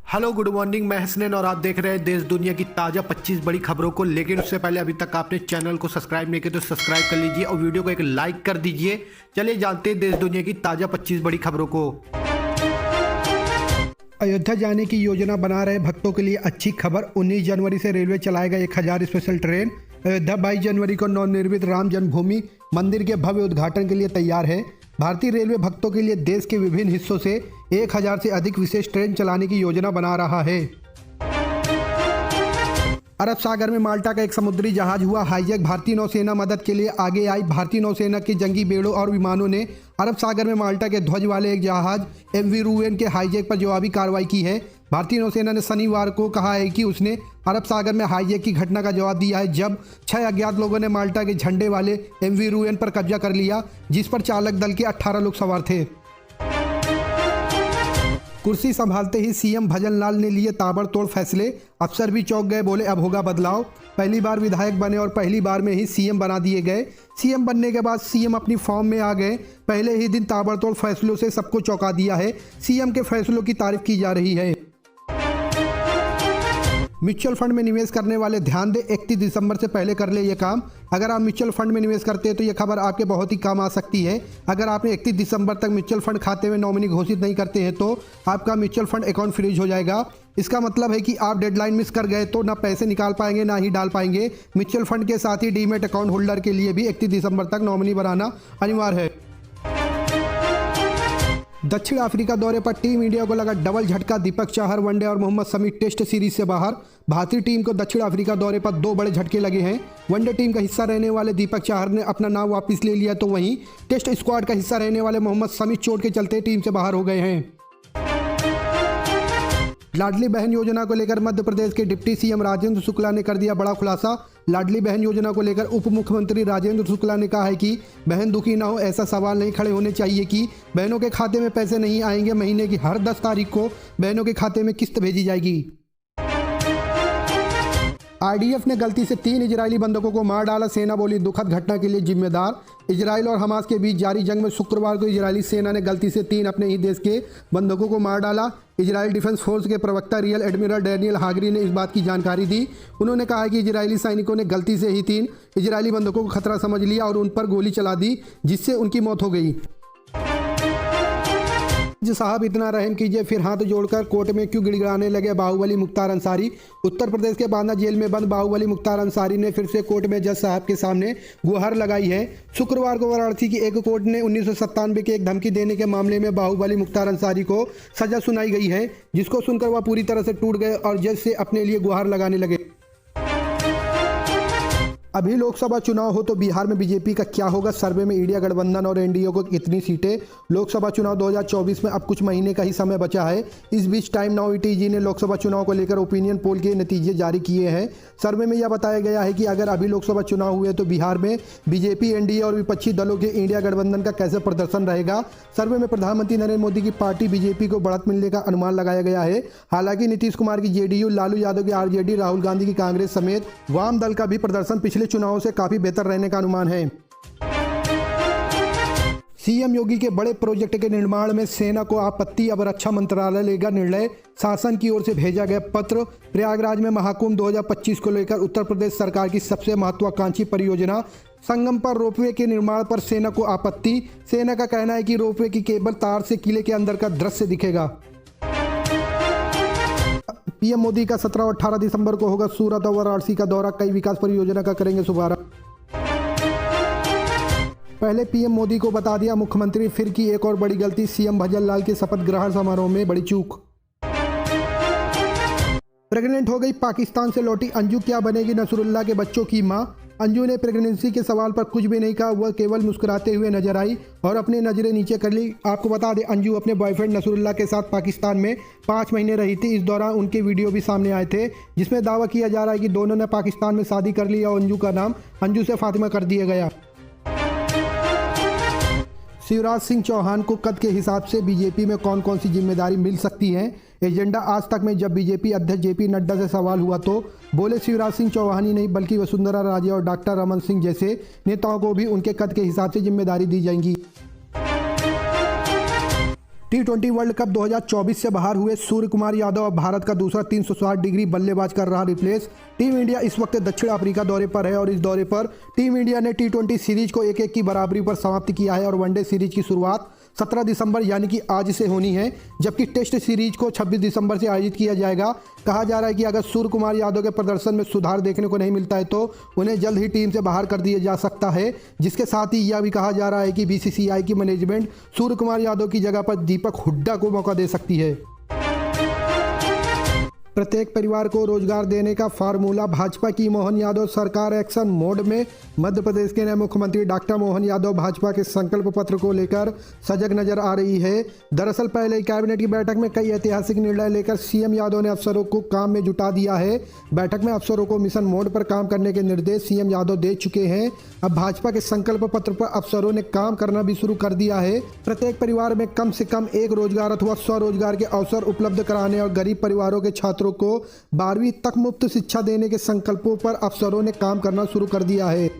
Hello good morning, मैं हसनैन और आप देख रहे हैं देश दुनिया की ताज़ा 25 बड़ी खबरों को। लेकिन उससे पहले अभी तक आपने चैनल को सब्सक्राइब नहीं किया तो सब्सक्राइब कर लीजिए और वीडियो को एक लाइक कर दीजिए। चलिए जानते हैं देश दुनिया की ताज़ा 25 बड़ी खबरों को। अयोध्या जाने की योजना बना रहे भक्तों के लिए अच्छी खबर। 19 जनवरी से रेलवे चलाएगा 1000 स्पेशल ट्रेन। अयोध्या 22 जनवरी को नवनिर्मित राम जन्मभूमि मंदिर के भव्य उद्घाटन के लिए तैयार है। भारतीय रेलवे भक्तों के लिए देश के विभिन्न हिस्सों से 1000 से अधिक विशेष ट्रेन चलाने की योजना बना रहा है। अरब सागर में माल्टा का एक समुद्री जहाज हुआ हाईजैक। भारतीय नौसेना मदद के लिए आगे आई। भारतीय नौसेना के जंगी बेड़ों और विमानों ने अरब सागर में माल्टा के ध्वज वाले एक जहाज MV रूवेन के हाईजैक पर जवाबी कार्रवाई की है। भारतीय नौसेना ने शनिवार को कहा है कि उसने अरब सागर में हाईजैक की घटना का जवाब दिया है, जब 6 अज्ञात लोगों ने माल्टा के झंडे वाले MV रूवेन पर कब्जा कर लिया, जिस पर चालक दल के 18 लोग सवार थे। कुर्सी संभालते ही सीएम भजन लाल ने लिए ताबड़तोड़ फैसले। अफसर भी चौंक गए, बोले अब होगा बदलाव। पहली बार विधायक बने और पहली बार में ही सीएम बना दिए गए। सीएम बनने के बाद सीएम अपनी फॉर्म में आ गए। पहले ही दिन ताबड़तोड़ फैसलों से सबको चौंका दिया है। सीएम के फैसलों की तारीफ की जा रही है। म्यूचुअल फंड में निवेश करने वाले ध्यान दें, 31 दिसंबर से पहले कर ले ये काम। अगर आप म्यूचुअल फंड में निवेश करते हैं तो ये खबर आपके बहुत ही काम आ सकती है। अगर आपने 31 दिसंबर तक म्यूचुअल फंड खाते में नॉमिनी घोषित नहीं करते हैं तो आपका म्यूचुअल फंड अकाउंट फ्रीज हो जाएगा। इसका मतलब है कि आप डेडलाइन मिस कर गए तो ना पैसे निकाल पाएंगे ना ही डाल पाएंगे। म्यूचुअल फंड के साथ ही डीमेट अकाउंट होल्डर के लिए भी 31 दिसंबर तक नॉमिनी बनाना अनिवार्य है। दक्षिण अफ्रीका दौरे पर टीम इंडिया को लगा डबल झटका। दीपक चाहर वनडे और मोहम्मद शमी टेस्ट सीरीज से बाहर। भारतीय टीम को दक्षिण अफ्रीका दौरे पर 2 बड़े झटके लगे हैं। वनडे टीम का हिस्सा रहने वाले दीपक चाहर ने अपना नाम वापस ले लिया, तो वहीं टेस्ट स्क्वाड का हिस्सा रहने वाले मोहम्मद शमी चोट के चलते टीम से बाहर हो गए हैं। लाडली बहन योजना को लेकर मध्य प्रदेश के डिप्टी सीएम राजेंद्र शुक्ला ने कर दिया बड़ा खुलासा। लाडली बहन योजना को लेकर उप मुख्यमंत्री राजेंद्र शुक्ला ने कहा है कि बहन दुखी ना हो, ऐसा सवाल नहीं खड़े होने चाहिए कि बहनों के खाते में पैसे नहीं आएंगे। महीने की हर 10 तारीख को बहनों के खाते में किस्त भेजी जाएगी। IDF ने गलती से 3 इजरायली बंधकों को मार डाला। सेना बोली दुखद घटना के लिए जिम्मेदार। इजराइल और हमास के बीच जारी जंग में शुक्रवार को इजरायली सेना ने गलती से 3 अपने ही देश के बंधकों को मार डाला। इजराइल डिफेंस फोर्स के प्रवक्ता रियल एडमिरल डैनियल हागरी ने इस बात की जानकारी दी। उन्होंने कहा कि इजरायली सैनिकों ने गलती से ही 3 इजरायली बंधकों को खतरा समझ लिया और उन पर गोली चला दी, जिससे उनकी मौत हो गई। साहब इतना रहम कीजिए, फिर हाथ जोड़कर कोर्ट में क्यों गिड़गिड़ाने लगे बाहुबली मुख्तार अंसारी। उत्तर प्रदेश के बांदा जेल में बंद बाहुबली मुख्तार अंसारी ने फिर से कोर्ट में जज साहब के सामने गुहार लगाई है। शुक्रवार को वाराणसी की एक कोर्ट ने 1997 के एक धमकी देने के मामले में बाहुबली मुख्तार अंसारी को सजा सुनाई गई है, जिसको सुनकर वह पूरी तरह से टूट गए और जज से अपने लिए गुहार लगाने लगे। अभी लोकसभा चुनाव हो तो बिहार में बीजेपी का क्या होगा। सर्वे में इंडिया गठबंधन और एनडीए को कितनी सीटें। लोकसभा चुनाव 2024 में अब कुछ महीने का ही समय बचा है। इस बीच टाइम नाउ ETG ने लोकसभा चुनाव को लेकर ओपिनियन पोल के नतीजे जारी किए हैं। सर्वे में यह बताया गया है कि अगर अभी लोकसभा चुनाव हुए तो बिहार में बीजेपी, एनडीए और विपक्षी दलों के इंडिया गठबंधन का कैसे प्रदर्शन रहेगा। सर्वे में प्रधानमंत्री नरेंद्र मोदी की पार्टी बीजेपी को बढ़त मिलने का अनुमान लगाया गया है। हालांकि नीतीश कुमार की JDU, लालू यादव की RJD, राहुल गांधी की कांग्रेस समेत वाम दल का भी प्रदर्शन पिछले चुनावों से काफी बेहतर रहने का अनुमान है। सीएम योगी के बड़े प्रोजेक्ट के निर्माण में सेना को आपत्ति, अब रक्षा मंत्रालय लेगा निर्णय। शासन की ओर से भेजा गया पत्र। प्रयागराज में महाकुंभ 2025 को लेकर उत्तर प्रदेश सरकार की सबसे महत्वाकांक्षी परियोजना संगम पर रोपवे के निर्माण पर सेना को आपत्ति। सेना का कहना है कि रोपवे की केबल तार से किले के अंदर का दृश्य दिखेगा। पीएम मोदी का 17 और 18 दिसंबर को होगा सूरत और वाराणसी का दौरा। कई विकास परियोजना का करेंगे शुभारंभ। पहले पीएम मोदी को बता दिया मुख्यमंत्री, फिर की एक और बड़ी गलती। सीएम भजन लाल के शपथ ग्रहण समारोह में बड़ी चूक। प्रेग्नेंट हो गई, पाकिस्तान से लौटी अंजू क्या बनेगी नसरुल्लाह के बच्चों की मां। अंजू ने प्रेगनेंसी के सवाल पर कुछ भी नहीं कहा, वह केवल मुस्कुराते हुए नजर आई और अपनी नज़रें नीचे कर ली। आपको बता दें, अंजू अपने बॉयफ्रेंड नसरुल्लाह के साथ पाकिस्तान में 5 महीने रही थी। इस दौरान उनके वीडियो भी सामने आए थे, जिसमें दावा किया जा रहा है कि दोनों ने पाकिस्तान में शादी कर ली और अंजू का नाम अंजू से फातिमा कर दिया गया। शिवराज सिंह चौहान को कद के हिसाब से बीजेपी में कौन कौन सी जिम्मेदारी मिल सकती है। एजेंडा आज तक में जब बीजेपी अध्यक्ष JP नड्डा से सवाल हुआ तो बोले शिवराज सिंह चौहान ही नहीं बल्कि वसुंधरा राजे और डॉक्टर रमन सिंह जैसे नेताओं को भी उनके कद के हिसाब से जिम्मेदारी दी जाएंगी। T20 वर्ल्ड कप 2024 से बाहर हुए सूर्य कुमार यादव अब भारत का दूसरा 360 डिग्री बल्लेबाज कर रहा रिप्लेस। टीम इंडिया इस वक्त दक्षिण अफ्रीका दौरे पर है और इस दौरे पर टीम इंडिया ने T20 सीरीज को 1-1 की बराबरी पर समाप्त किया है और वनडे सीरीज की शुरुआत 17 दिसंबर यानी कि आज से होनी है, जबकि टेस्ट सीरीज को 26 दिसंबर से आयोजित किया जाएगा। कहा जा रहा है कि अगर सूर्य कुमार यादव के प्रदर्शन में सुधार देखने को नहीं मिलता है तो उन्हें जल्द ही टीम से बाहर कर दिया जा सकता है। जिसके साथ ही यह भी कहा जा रहा है कि BCCI की मैनेजमेंट सूर्य कुमार यादव की जगह पर दीपक हुड्डा को मौका दे सकती है। प्रत्येक परिवार को रोजगार देने का फार्मूला, भाजपा की मोहन यादव सरकार एक्शन मोड में। मध्य प्रदेश के नए मुख्यमंत्री डॉक्टर मोहन यादव भाजपा के संकल्प पत्र को लेकर सजग नजर आ रही है। दरअसल पहले कैबिनेट की बैठक में कई ऐतिहासिक निर्णय लेकर CM यादव ने अफसरों को काम में जुटा दिया है। बैठक में अफसरों को मिशन मोड पर काम करने के निर्देश CM यादव दे चुके हैं। अब भाजपा के संकल्प पत्र पर अफसरों ने काम करना भी शुरू कर दिया है। प्रत्येक परिवार में कम से कम एक रोजगार अथवा स्वरोजगार के अवसर उपलब्ध कराने और गरीब परिवारों के छात्रों को 12वीं तक मुफ्त शिक्षा देने के संकल्पों पर अफसरों ने काम करना शुरू कर दिया है।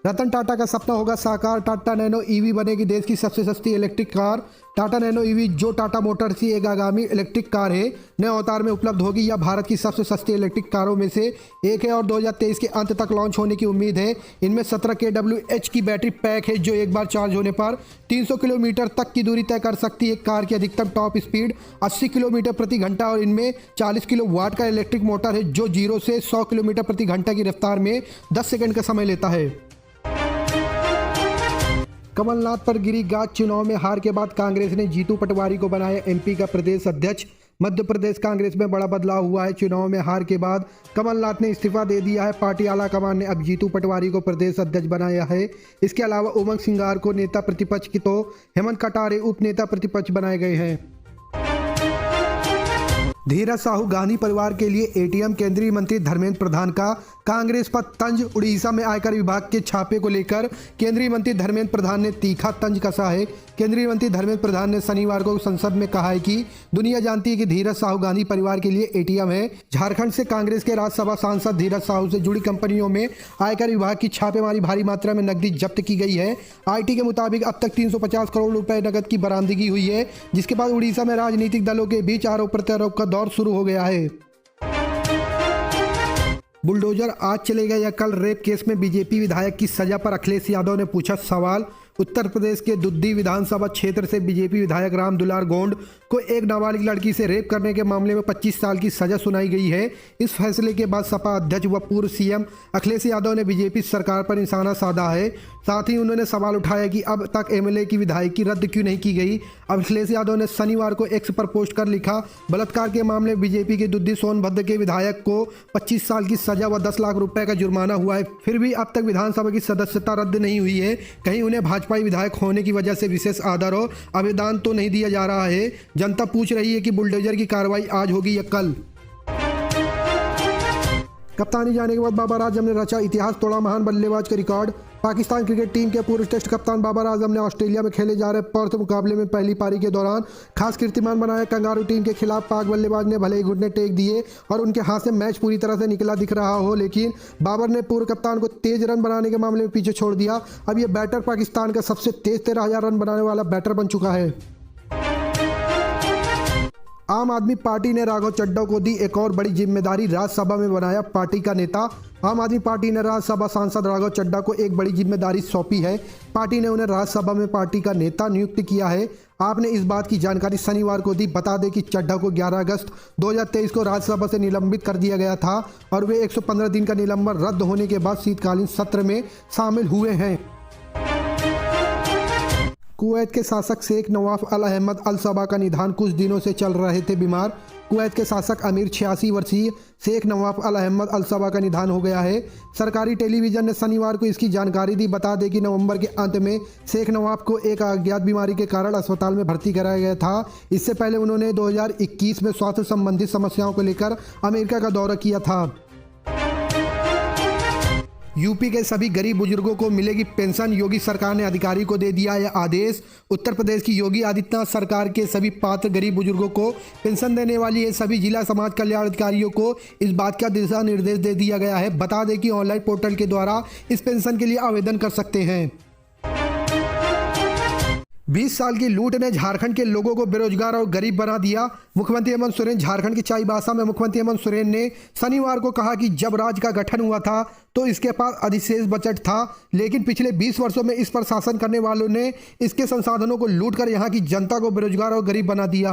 रतन टाटा का सपना होगा साकार, टाटा नैनो EV बनेगी देश की सबसे सस्ती electric car. Tata nano EV जो टाटा मोटर्स की एक आगामी इलेक्ट्रिक कार है, नए अवतार में उपलब्ध होगी। यह भारत की सबसे सस्ती इलेक्ट्रिक कारों में से एक है और 2023 के अंत तक लॉन्च होने की उम्मीद है। इनमें 17 kWh की बैटरी पैक है जो एक बार चार्ज होने पर 300 किलोमीटर तक की दूरी तय कर सकती है। कार की अधिकतम टॉप स्पीड 80 किलोमीटर प्रति घंटा और इनमें 40 किलोवाट का इलेक्ट्रिक मोटर है जो 0 से 100 किलोमीटर प्रति घंटा की रफ्तार में 10 सेकंड का समय लेता है। कमलनाथ पर गिरी गाज, चुनाव में हार के बाद कांग्रेस ने जीतू पटवारी को बनाया MP का प्रदेश अध्यक्ष। मध्य प्रदेश कांग्रेस में बड़ा बदलाव हुआ है। चुनाव में हार के बाद कमलनाथ ने इस्तीफा दे दिया है। पार्टी आला कमान ने अब जीतू पटवारी को प्रदेश अध्यक्ष बनाया है। इसके अलावा उमंग सिंगार को नेता प्रतिपक्ष की तो हेमंत कटारे उप नेता प्रतिपक्ष बनाए गए हैं। धीरज साहू गांधी परिवार के लिए ATM, केंद्रीय मंत्री धर्मेंद्र प्रधान का कांग्रेस पर तंज। उड़ीसा में आयकर विभाग के छापे को लेकर केंद्रीय मंत्री धर्मेंद्र प्रधान ने तीखा तंज कसा है। केंद्रीय मंत्री धर्मेंद्र प्रधान ने शनिवार को संसद में कहा है कि दुनिया जानती है कि धीरज साहू गांधी परिवार के लिए ATM है। झारखंड से कांग्रेस के राज्यसभा सांसद धीरज साहू से जुड़ी कंपनियों में आयकर विभाग की छापेमारी, भारी मात्रा में नकदी जब्त की गई है। IT के मुताबिक अब तक 350 करोड़ रुपए नकद की बरामदगी हुई है, जिसके बाद उड़ीसा में राजनीतिक दलों के बीच आरोप प्रत्यारोप का दौर शुरू हो गया है। बुलडोजर आज चलेगा या कल, रेप केस में BJP विधायक की सजा पर अखिलेश यादव ने पूछा सवाल। उत्तर प्रदेश के दुद्दी विधानसभा क्षेत्र से BJP विधायक राम दुलार गोंड को एक नाबालिग लड़की से रेप करने के मामले में 25 साल की सजा सुनाई गई है। इस फैसले के बाद सपा अध्यक्ष व पूर्व CM अखिलेश यादव ने BJP सरकार पर निशाना साधा है। साथ ही उन्होंने सवाल उठाया कि अब तक MLA की विधायकी रद्द क्यों नहीं की गई। अखिलेश यादव ने शनिवार को X पर पोस्ट कर लिखा, बलात्कार के मामले में BJP के दुद्दी सोनभद्र के विधायक को 25 साल की सजा व 10 लाख रुपए का जुर्माना हुआ है, फिर भी अब तक विधानसभा की सदस्यता रद्द नहीं हुई है। कहीं उन्हें भाजपाई विधायक होने की वजह से विशेष आदर और आवेदन तो नहीं दिया जा रहा है। जनता पूछ रही है कि बुलडोजर की कार्रवाई आज होगी या कल। कप्तानी जाने के बाद बाबर आजम ने रचा इतिहास, तोड़ा महान बल्लेबाज का रिकॉर्ड। पाकिस्तान क्रिकेट टीम के पूर्व टेस्ट कप्तान बाबर आजम ने ऑस्ट्रेलिया में खेले जा रहे पर्थ मुकाबले में पहली पारी के दौरान खास कीर्तिमान बनाया। कंगारू टीम के खिलाफ पाक बल्लेबाज ने भले ही घुटने टेक दिए और उनके हाथ से मैच पूरी तरह से निकला दिख रहा हो, लेकिन बाबर ने पूर्व कप्तान को तेज रन बनाने के मामले में पीछे छोड़ दिया। अब यह बैटर पाकिस्तान का सबसे तेज 13,000 रन बनाने वाला बैटर बन चुका है। आम आदमी पार्टी ने राघव चड्ढा को दी एक और बड़ी जिम्मेदारी, राज्यसभा में बनाया पार्टी का नेता। आम आदमी पार्टी ने राज्यसभा सांसद राघव चड्ढा को एक बड़ी जिम्मेदारी सौंपी है। पार्टी ने उन्हें राज्यसभा में पार्टी का नेता नियुक्त किया है। आपने इस बात की जानकारी शनिवार को दी। बता दें कि चड्ढा को 11 अगस्त 2023 को राज्यसभा से निलंबित कर दिया गया था और वे 115 दिन का निलंबन रद्द होने के बाद शीतकालीन सत्र में शामिल हुए हैं। कुवैत के शासक शेख नवाफ अल अहमद अल सबा का निधन, कुछ दिनों से चल रहे थे बीमार। कुवैत के शासक अमीर 86 वर्षीय शेख नवाफ अल अहमद अल सबा का निधन हो गया है। सरकारी टेलीविजन ने शनिवार को इसकी जानकारी दी। बता दें कि नवंबर के अंत में शेख नवाफ को एक अज्ञात बीमारी के कारण अस्पताल में भर्ती कराया गया था। इससे पहले उन्होंने 2021 में स्वास्थ्य संबंधित समस्याओं को लेकर अमेरिका का दौरा किया था। यूपी के सभी गरीब बुजुर्गों को मिलेगी पेंशन, योगी सरकार ने अधिकारी को दे दिया यह आदेश। उत्तर प्रदेश की योगी आदित्यनाथ सरकार के सभी पात्र गरीब बुजुर्गों को पेंशन देने वाली ये सभी जिला समाज कल्याण अधिकारियों को इस बात का दिशा निर्देश दे दिया गया है। बता दें कि ऑनलाइन पोर्टल के द्वारा इस पेंशन के लिए आवेदन कर सकते हैं। 20 साल की लूट ने झारखंड के लोगों को बेरोजगार और गरीब बना दिया। मुख्यमंत्री हेमंत सोरेन झारखंड की चाईबासा में मुख्यमंत्री हेमंत सोरेन ने शनिवार को कहा कि जब राज्य का गठन हुआ था तो इसके पास अधिशेष बजट था, लेकिन पिछले 20 वर्षों में इस पर शासन करने वालों ने इसके संसाधनों को लूट कर यहाँ की जनता को बेरोजगार और गरीब बना दिया।